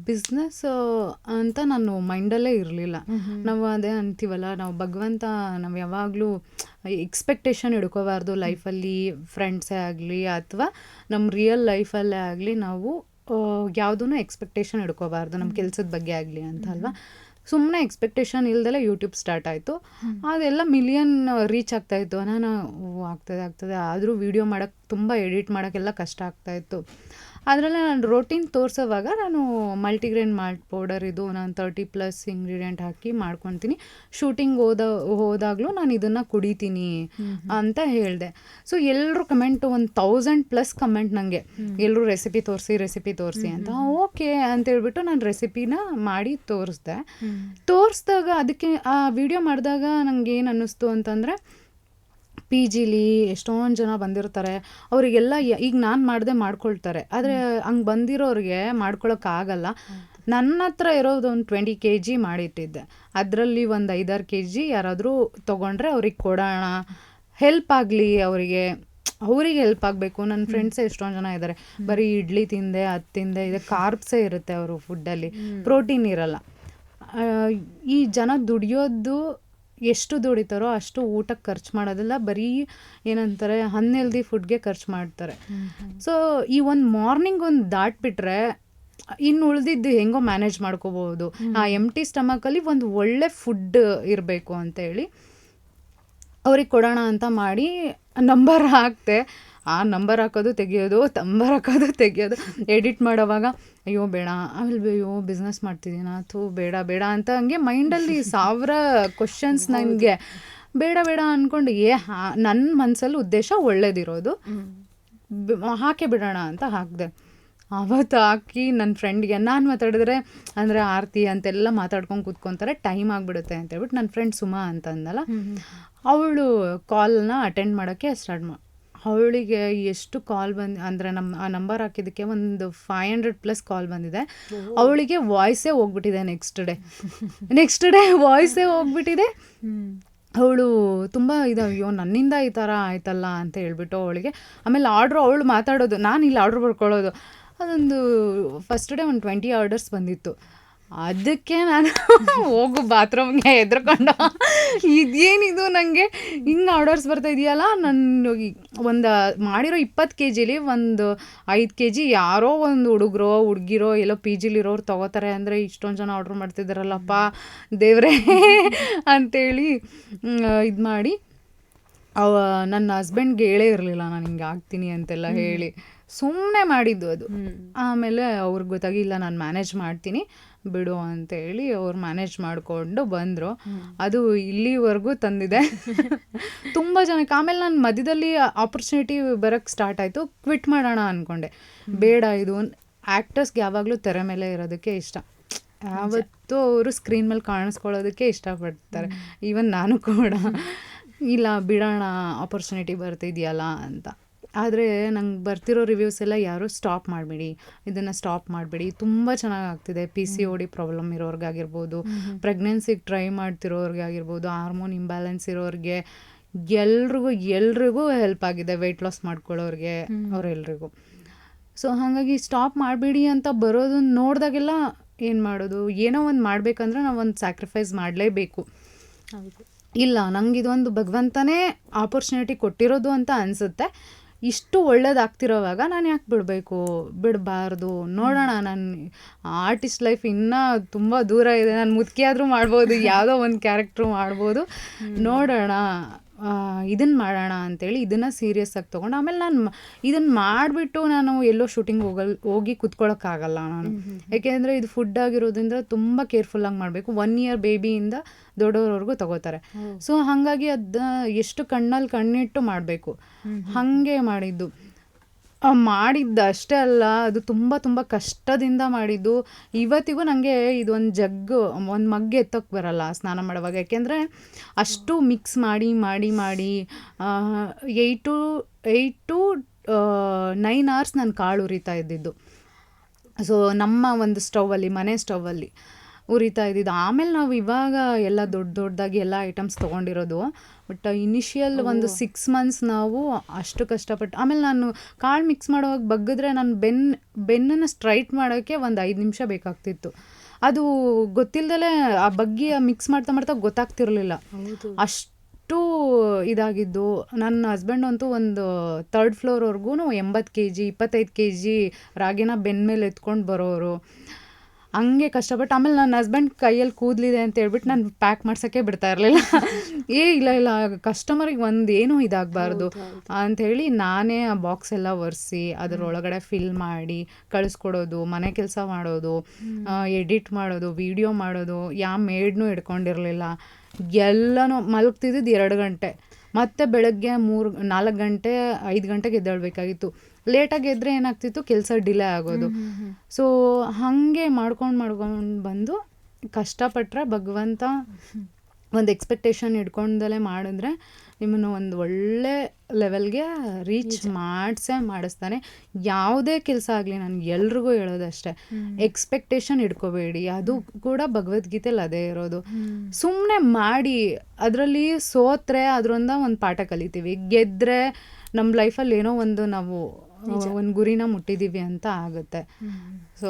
Business ಅಂತ ನಾನು ಮೈಂಡಲ್ಲೇ ಇರಲಿಲ್ಲ. ನಾವು ಅದೇ ಅಂತೀವಲ್ಲ, ನಾವು ಭಗವಂತ ನಾವು ಯಾವಾಗಲೂ ಎಕ್ಸ್ಪೆಕ್ಟೇಷನ್ ಇಡ್ಕೋಬಾರ್ದು ಲೈಫಲ್ಲಿ, ಫ್ರೆಂಡ್ಸೇ ಆಗಲಿ ಅಥವಾ ನಮ್ಮ ರಿಯಲ್ ಲೈಫಲ್ಲೇ ಆಗಲಿ. ನಾವು ಯಾವುದೂ ಎಕ್ಸ್ಪೆಕ್ಟೇಷನ್ ಇಡ್ಕೋಬಾರ್ದು ನಮ್ಮ ಕೆಲಸದ ಬಗ್ಗೆ ಆಗಲಿ ಅಂತ ಅಲ್ವಾ. ಸುಮ್ಮನೆ ಎಕ್ಸ್ಪೆಕ್ಟೇಷನ್ ಇಲ್ದೆಲ್ಲ ಯೂಟ್ಯೂಬ್ ಸ್ಟಾರ್ಟ್ ಆಯಿತು. ಅದೆಲ್ಲ ಮಿಲಿಯನ್ ರೀಚ್ ಆಗ್ತಾಯಿತ್ತು. ನಾನು ಆಗ್ತದೆ ಆದರೂ ವೀಡಿಯೋ ಮಾಡೋಕ್ಕೆ, ತುಂಬ ಎಡಿಟ್ ಮಾಡೋಕ್ಕೆಲ್ಲ ಕಷ್ಟ ಆಗ್ತಾಯಿತ್ತು. ಅದರಲ್ಲಿ ನಾನು ರೋಟೀನ್ ತೋರಿಸೋವಾಗ ನಾನು ಮಲ್ಟಿಗ್ರೇನ್ ಮಾಲ್ಟ್ ಪೌಡರ್ ಇದು ನಾನು 30+ ಇಂಗ್ರೀಡಿಯೆಂಟ್ ಹಾಕಿ ಮಾಡ್ಕೊತೀನಿ. ಶೂಟಿಂಗ್ ಹೋದಾಗಲೂ ನಾನು ಇದನ್ನು ಕುಡಿತೀನಿ ಅಂತ ಹೇಳಿದೆ. ಸೊ ಎಲ್ಲರೂ ಕಮೆಂಟು 1000+ ಕಮೆಂಟ್ ನನಗೆ, ಎಲ್ಲರೂ ರೆಸಿಪಿ ತೋರಿಸಿ ಅಂತ. ಓಕೆ ಅಂತೇಳ್ಬಿಟ್ಟು ನಾನು ರೆಸಿಪಿನ ಮಾಡಿ ತೋರಿಸ್ದಾಗ ಅದಕ್ಕೆ ಆ ವಿಡಿಯೋ ಮಾಡಿದಾಗ ನನಗೆ ಏನು ಅನ್ನಿಸ್ತು ಅಂತಂದರೆ, ಪಿ ಜಿಲಿ ಎಷ್ಟೊಂದು ಜನ ಬಂದಿರ್ತಾರೆ, ಅವರಿಗೆಲ್ಲ ಈಗ ನಾನು ಮಾಡಿದೆ ಮಾಡ್ಕೊಳ್ತಾರೆ. ಆದರೆ ಹಂಗೆ ಬಂದಿರೋರಿಗೆ ಮಾಡ್ಕೊಳಕ್ಕಾಗಲ್ಲ. ನನ್ನ ಹತ್ರ ಇರೋದು ಒಂದು 20 kg ಮಾಡಿಟ್ಟಿದ್ದೆ. ಅದರಲ್ಲಿ ಒಂದು 5-6 kg ಯಾರಾದರೂ ತೊಗೊಂಡ್ರೆ ಅವ್ರಿಗೆ ಕೊಡೋಣ, ಹೆಲ್ಪ್ ಆಗಲಿ ಅವರಿಗೆ ಹೆಲ್ಪ್ ಆಗಬೇಕು. ನನ್ನ ಫ್ರೆಂಡ್ಸೇ ಎಷ್ಟೊಂದು ಜನ ಇದ್ದಾರೆ, ಬರೀ ಇಡ್ಲಿ ತಿಂದೆ ಅದು ತಿಂದೆ, ಇದೆ ಕಾರ್ಬ್ಸೇ ಇರುತ್ತೆ ಅವರು ಫುಡ್ಡಲ್ಲಿ, ಪ್ರೋಟೀನ್ ಇರಲ್ಲ. ಈ ಜನ ದುಡಿಯೋದು ಎಷ್ಟು ದುಡಿತಾರೋ ಅಷ್ಟು ಊಟಕ್ಕೆ ಖರ್ಚು ಮಾಡೋದಿಲ್ಲ, ಬರೀ ಏನಂತಾರೆ ಅನ್ಹೆಲ್ದಿ ಫುಡ್ಗೆ ಖರ್ಚು ಮಾಡ್ತಾರೆ. ಸೊ ಈ ಒಂದು ಮಾರ್ನಿಂಗ್ ಒಂದು ದಾಟ್ಬಿಟ್ರೆ ಇನ್ನು ಉಳಿದಿದ್ದು ಹೆಂಗೋ ಮ್ಯಾನೇಜ್ ಮಾಡ್ಕೋಬೋದು. ಆ ಎಂಟಿ ಸ್ಟಮಕಲ್ಲಿ ಒಂದು ಒಳ್ಳೆ ಫುಡ್ ಇರಬೇಕು ಅಂತೇಳಿ ಅವ್ರಿಗೆ ಕೊಡೋಣ ಅಂತ ಮಾಡಿ ನಂಬರ್ ಹಾಕ್ತೆ. ಆ ನಂಬರ್ ಹಾಕೋದು ತೆಗಿಯೋದು ಎಡಿಟ್ ಮಾಡೋವಾಗ ಅಯ್ಯೋ ಬೇಡ, ಆಮೇಲೆ ಅಯ್ಯೋ ಬಿಸ್ನೆಸ್ ಮಾಡ್ತಿದ್ದೀನ ಬೇಡ ಅಂತ ಹಂಗೆ ಮೈಂಡಲ್ಲಿ 1000 ಕ್ವಶನ್ಸ್. ನನಗೆ ಬೇಡ ಅಂದ್ಕೊಂಡು ನನ್ನ ಮನಸ್ಸಲ್ಲಿ ಉದ್ದೇಶ ಒಳ್ಳೇದಿರೋದು, ಹಾಕೇ ಬಿಡೋಣ ಅಂತ ಹಾಕಿದೆ. ಆವತ್ತು ಹಾಕಿ ನನ್ನ ಫ್ರೆಂಡ್ಗೆ ನಾನು ಮಾತಾಡಿದ್ರೆ ಅಂದರೆ ಆರತಿ ಅಂತೆಲ್ಲ ಮಾತಾಡ್ಕೊಂಡು ಕೂತ್ಕೊತಾರೆ, ಟೈಮ್ ಆಗಿಬಿಡುತ್ತೆ ಅಂತೇಳ್ಬಿಟ್ಟು ನನ್ನ ಫ್ರೆಂಡ್ ಸುಮಾ ಅಂತ ಅಂದಲ್ಲ, ಅವಳು ಕಾಲ್ನ ಅಟೆಂಡ್ ಮಾಡೋಕ್ಕೆ ಸ್ಟಾರ್ಟ್ ಅವಳಿಗೆ ಎಷ್ಟು ಕಾಲ್ ಅಂದರೆ ಆ ನಂಬರ್ ಹಾಕಿದ್ದಕ್ಕೆ ಒಂದು 500+ ಕಾಲ್ ಬಂದಿದೆ. ಅವಳಿಗೆ ವಾಯ್ಸೇ ಹೋಗ್ಬಿಟ್ಟಿದೆ. ನೆಕ್ಸ್ಟ್ ಡೇ ವಾಯ್ಸೇ ಹೋಗ್ಬಿಟ್ಟಿದೆ. ಅವಳು ತುಂಬ ಅಯ್ಯೋ ನನ್ನಿಂದ ಈ ಥರ ಆಯ್ತಲ್ಲ ಅಂತ ಹೇಳ್ಬಿಟ್ಟು ಅವಳಿಗೆ ಆಮೇಲೆ ಅವಳು ಮಾತಾಡೋದು, ನಾನು ಇಲ್ಲಿ ಆರ್ಡ್ರ್ ಬರ್ಕೊಳ್ಳೋದು. ಅದೊಂದು ಫಸ್ಟ್ ಡೇ ಒಂದು 20 ಆರ್ಡರ್ಸ್ ಬಂದಿತ್ತು. ಅದಕ್ಕೆ ನಾನು ಹೋಗು ಬಾತ್ರೂಮ್ಗೆ ಹೆದ್ರಕೊಂಡು, ಇದೇನಿದು ನನಗೆ ಹಿಂಗೆ ಆರ್ಡರ್ಸ್ ಬರ್ತಾ ಇದೆಯಲ್ಲ. ನಾನು ಒಂದು ಮಾಡಿರೋ 20 kgಲಿ ಒಂದು 5 kg ಯಾರೋ ಒಂದು ಹುಡುಗಿರೋ ಎಲ್ಲೋ ಪಿ ಜಿಲಿರೋರು ತೊಗೋತಾರೆ ಅಂದರೆ ಇಷ್ಟೊಂದು ಜನ ಆರ್ಡ್ರ್ ಮಾಡ್ತಿದ್ದಾರಲ್ಲಪ್ಪ ದೇವ್ರೇ ಅಂತೇಳಿ ಇದು ಮಾಡಿ ನನ್ನ ಹಸ್ಬೆಂಡ್ಗೆ ಹೇಳೇ ಇರಲಿಲ್ಲ ನಾನು ಹಿಂಗೆ ಆಗ್ತೀನಿ ಅಂತೆಲ್ಲ ಹೇಳಿ, ಸುಮ್ಮನೆ ಮಾಡಿದ್ದು ಅದು. ಆಮೇಲೆ ಅವ್ರಿಗೆ ಗೊತ್ತಾಗಿಲ್ಲ, ನಾನು ಮ್ಯಾನೇಜ್ ಮಾಡ್ತೀನಿ ಬಿಡು ಅಂತೇಳಿ ಅವ್ರು ಮ್ಯಾನೇಜ್ ಮಾಡಿಕೊಂಡು ಬಂದರು. ಅದು ಇಲ್ಲಿವರೆಗೂ ತಂದಿದೆ ತುಂಬ ಜನಕ್ಕೆ. ಆಮೇಲೆ ನಾನು ಮಧ್ಯದಲ್ಲಿ ಆಪರ್ಚುನಿಟಿ ಬರೋಕ್ಕೆ ಸ್ಟಾರ್ಟ್ ಆಯಿತು, ಕ್ವಿಟ್ ಮಾಡೋಣ ಅಂದ್ಕೊಂಡೆ. ಬೇಡ, ಇದು ಆ್ಯಕ್ಟರ್ಸ್ಗೆ ಯಾವಾಗಲೂ ತೆರೆ ಮೇಲೆ ಇರೋದಕ್ಕೆ ಇಷ್ಟ, ಯಾವತ್ತೂ ಅವರು ಸ್ಕ್ರೀನ್ ಮೇಲೆ ಕಾಣಿಸ್ಕೊಳ್ಳೋದಕ್ಕೆ ಇಷ್ಟಪಡ್ತಾರೆ. ಈವನ್ ನಾನು ಕೂಡ ಇಲ್ಲ ಬಿಡೋಣ, ಆಪರ್ಚುನಿಟಿ ಬರ್ತಿದೆಯಲ್ಲ ಅಂತ. ಆದರೆ ನಂಗೆ ಬರ್ತಿರೋ ರಿವ್ಯೂಸ್ ಎಲ್ಲ ಯಾರೂ ಇದನ್ನು ಸ್ಟಾಪ್ ಮಾಡಿಬಿಡಿ, ತುಂಬ ಚೆನ್ನಾಗಿ ಆಗ್ತಿದೆ. PCOD ಪ್ರಾಬ್ಲಮ್ ಇರೋರ್ಗಾಗಿರ್ಬೋದು, ಪ್ರೆಗ್ನೆನ್ಸಿಗೆ ಟ್ರೈ ಮಾಡ್ತಿರೋರ್ಗಾಗಿರ್ಬೋದು, ಹಾರ್ಮೋನ್ ಇಂಬ್ಯಾಲೆನ್ಸ್ ಇರೋರಿಗೆ, ಎಲ್ರಿಗೂ ಹೆಲ್ಪ್ ಆಗಿದೆ. ವೆಯ್ಟ್ ಲಾಸ್ ಮಾಡ್ಕೊಳ್ಳೋರಿಗೆ ಅವರೆಲ್ರಿಗೂ. ಸೊ ಹಾಗಾಗಿ ಸ್ಟಾಪ್ ಮಾಡಿಬಿಡಿ ಅಂತ ಬರೋದು ನೋಡಿದಾಗೆಲ್ಲ ಏನು ಮಾಡೋದು, ಏನೋ ಒಂದು ಮಾಡಬೇಕಂದ್ರೆ ನಾವು ಒಂದು ಸ್ಯಾಕ್ರಿಫೈಸ್ ಮಾಡಲೇಬೇಕು. ಇಲ್ಲ, ನಂಗೆ ಇದೊಂದು ಭಗವಂತನೇ ಆಪರ್ಚುನಿಟಿ ಕೊಟ್ಟಿರೋದು ಅಂತ ಅನಿಸುತ್ತೆ. ಇಷ್ಟು ಒಳ್ಳೇದಾಗ್ತಿರೋವಾಗ ನಾನು ಯಾಕೆ ಬಿಡಬಾರ್ದು. ನೋಡೋಣ, ನನ್ನ ಆರ್ಟಿಸ್ಟ್ ಲೈಫ್ ಇನ್ನೂ ತುಂಬ ದೂರ ಇದೆ. ನಾನು ಮುದುಕಿಯಾದರೂ ಮಾಡ್ಬೋದು, ಯಾವುದೋ ಒಂದು ಕ್ಯಾರೆಕ್ಟ್ರು ಮಾಡ್ಬೋದು. ನೋಡೋಣ, ಇದನ್ನು ಮಾಡೋಣ ಅಂತೇಳಿ ಇದನ್ನು ಸೀರಿಯಸ್ ಆಗಿ ತೊಗೊಂಡು ಆಮೇಲೆ ನಾನು ಇದನ್ನು ಮಾಡಿಬಿಟ್ಟು ನಾನು ಎಲ್ಲೋ ಶೂಟಿಂಗ್ ಹೋಗಿ ಕುತ್ಕೊಳ್ಳೋಕ್ಕಾಗಲ್ಲ ನಾನು. ಯಾಕೆಂದರೆ ಇದು ಫುಡ್ ಆಗಿರೋದ್ರಿಂದ ತುಂಬ ಕೇರ್ಫುಲ್ಲಾಗಿ ಮಾಡಬೇಕು. 1 year ಬೇಬಿಯಿಂದ ದೊಡ್ಡವ್ರವರೆಗೂ ತಗೋತಾರೆ. ಸೊ ಹಾಗಾಗಿ ಅದು ಎಷ್ಟು ಕಣ್ಣಿಟ್ಟು ಮಾಡಬೇಕು. ಹಾಗೆ ಮಾಡಿದ್ದು ಅಷ್ಟೇ ಅಲ್ಲ, ಅದು ತುಂಬ ಕಷ್ಟದಿಂದ ಮಾಡಿದ್ದು. ಇವತ್ತಿಗೂ ನನಗೆ ಇದೊಂದು ಮಗ್ ಎತ್ತೋಕ್ಕೆ ಬರಲ್ಲ ಸ್ನಾನ ಮಾಡುವಾಗ. ಯಾಕೆಂದರೆ ಅಷ್ಟು ಮಿಕ್ಸ್ ಮಾಡಿ 8 to 9 hours ನಾನು ಕಾಳು ಉರಿತಾ ಇದ್ದಿದ್ದು. ಸೊ ನಮ್ಮ ಒಂದು ಮನೆ ಸ್ಟೌವಲ್ಲಿ ಉರಿತಾ ಇದ್ದಿದ್ದು. ಆಮೇಲೆ ನಾವು ಇವಾಗ ಎಲ್ಲ ದೊಡ್ಡದಾಗಿ ಎಲ್ಲ ಐಟಮ್ಸ್ ತೊಗೊಂಡಿರೋದು. ಬಟ್ ಇನಿಷಿಯಲ್ ಒಂದು 6 ಮಂತ್ಸ್ ನಾವು ಅಷ್ಟು ಕಷ್ಟಪಟ್ಟು, ಆಮೇಲೆ ನಾನು ಕಾಳು ಮಿಕ್ಸ್ ಮಾಡುವಾಗ ಬಗ್ಗಿದ್ರೆ ನಾನು ಬೆನ್ನನ್ನು ಸ್ಟ್ರೈಟ್ ಮಾಡೋಕ್ಕೆ ಒಂದು 5 ನಿಮಿಷ ಬೇಕಾಗ್ತಿತ್ತು. ಅದು ಗೊತ್ತಿಲ್ಲದಲೇ ಆ ಬಗ್ಗಿ ಮಿಕ್ಸ್ ಮಾಡ್ತಾ ಗೊತ್ತಾಗ್ತಿರ್ಲಿಲ್ಲ. ಅಷ್ಟು ಇದಾಗಿದ್ದು. ನನ್ನ ಹಸ್ಬೆಂಡ್ ಅಂತೂ ಒಂದು 3rd ಫ್ಲೋರ್ವರೆಗೂ 80 kg 25 kg ರಾಗಿನ ಬೆನ್ನ ಮೇಲೆ ಎತ್ಕೊಂಡು ಬರೋರು. ಹಂಗೆ ಕಷ್ಟಪಟ್ಟು, ಆಮೇಲೆ ನನ್ನ ಹಸ್ಬೆಂಡ್ ಕೈಯಲ್ಲಿ ಕೂದಲಿದೆ ಅಂತ ಹೇಳ್ಬಿಟ್ಟು ನಾನು ಪ್ಯಾಕ್ ಮಾಡ್ಸೋಕ್ಕೆ ಬಿಡ್ತಾ ಇರಲಿಲ್ಲ. ಇಲ್ಲ ಕಸ್ಟಮರಿಗೆ ಏನೂ ಇದಾಗಬಾರ್ದು ಅಂಥೇಳಿ ನಾನೇ ಆ ಬಾಕ್ಸ್ ಎಲ್ಲ ಒರೆಸಿ ಅದರೊಳಗಡೆ ಫಿಲ್ ಮಾಡಿ ಕಳಿಸ್ಕೊಡೋದು, ಮನೆ ಕೆಲಸ ಮಾಡೋದು, ಎಡಿಟ್ ಮಾಡೋದು, ವಿಡಿಯೋ ಮಾಡೋದು. ಯಾವ ಮೇಡ್ನೂ ಹಿಡ್ಕೊಂಡಿರಲಿಲ್ಲ. ಎಲ್ಲನೂ ಮಲಗ್ತಿದ್ದು 2 ಗಂಟೆ, ಮತ್ತು ಬೆಳಗ್ಗೆ 4 ಗಂಟೆ 5 ಗಂಟೆಗೆ ಎದ್ದೇಳಬೇಕಾಗಿತ್ತು. ಲೇಟಾಗಿ ಎದ್ದರೆ ಏನಾಗ್ತಿತ್ತು, ಕೆಲಸ ಡಿಲೇ ಆಗೋದು. ಸೊ ಹಾಗೆ ಮಾಡ್ಕೊಂಡು ಬಂದು ಕಷ್ಟಪಟ್ಟರೆ ಭಗವಂತ ಒಂದು ಎಕ್ಸ್ಪೆಕ್ಟೇಷನ್ ಇಟ್ಕೊಂಡಲೇ ಮಾಡಿದ್ರೆ ನಿಮ್ಮನ್ನು ಒಂದು ಒಳ್ಳೆ ಲೆವೆಲ್ಗೆ ರೀಚ್ ಮಾಡಿಸ್ತಾನೆ. ಯಾವುದೇ ಕೆಲಸ ಆಗಲಿ ನಾನು ಎಲ್ರಿಗೂ ಹೇಳೋದಷ್ಟೇ, ಎಕ್ಸ್ಪೆಕ್ಟೇಷನ್ ಇಟ್ಕೋಬೇಡಿ. ಅದು ಕೂಡ ಭಗವದ್ಗೀತೆಯಲ್ಲಿ ಅದೇ ಇರೋದು. ಸುಮ್ಮನೆ ಮಾಡಿ, ಅದರಲ್ಲಿ ಸೋತ್ರೆ ಅದರಿಂದ ಒಂದು ಪಾಠ ಕಲಿತೀವಿ, ಗೆದ್ದರೆ ನಮ್ಮ ಲೈಫಲ್ಲಿ ಏನೋ ಒಂದು ನಾವು ಒಂದು ಗುರಿನ ಮುಟ್ಟಿದ್ದೀವಿ ಅಂತ ಆಗುತ್ತೆ. ಸೊ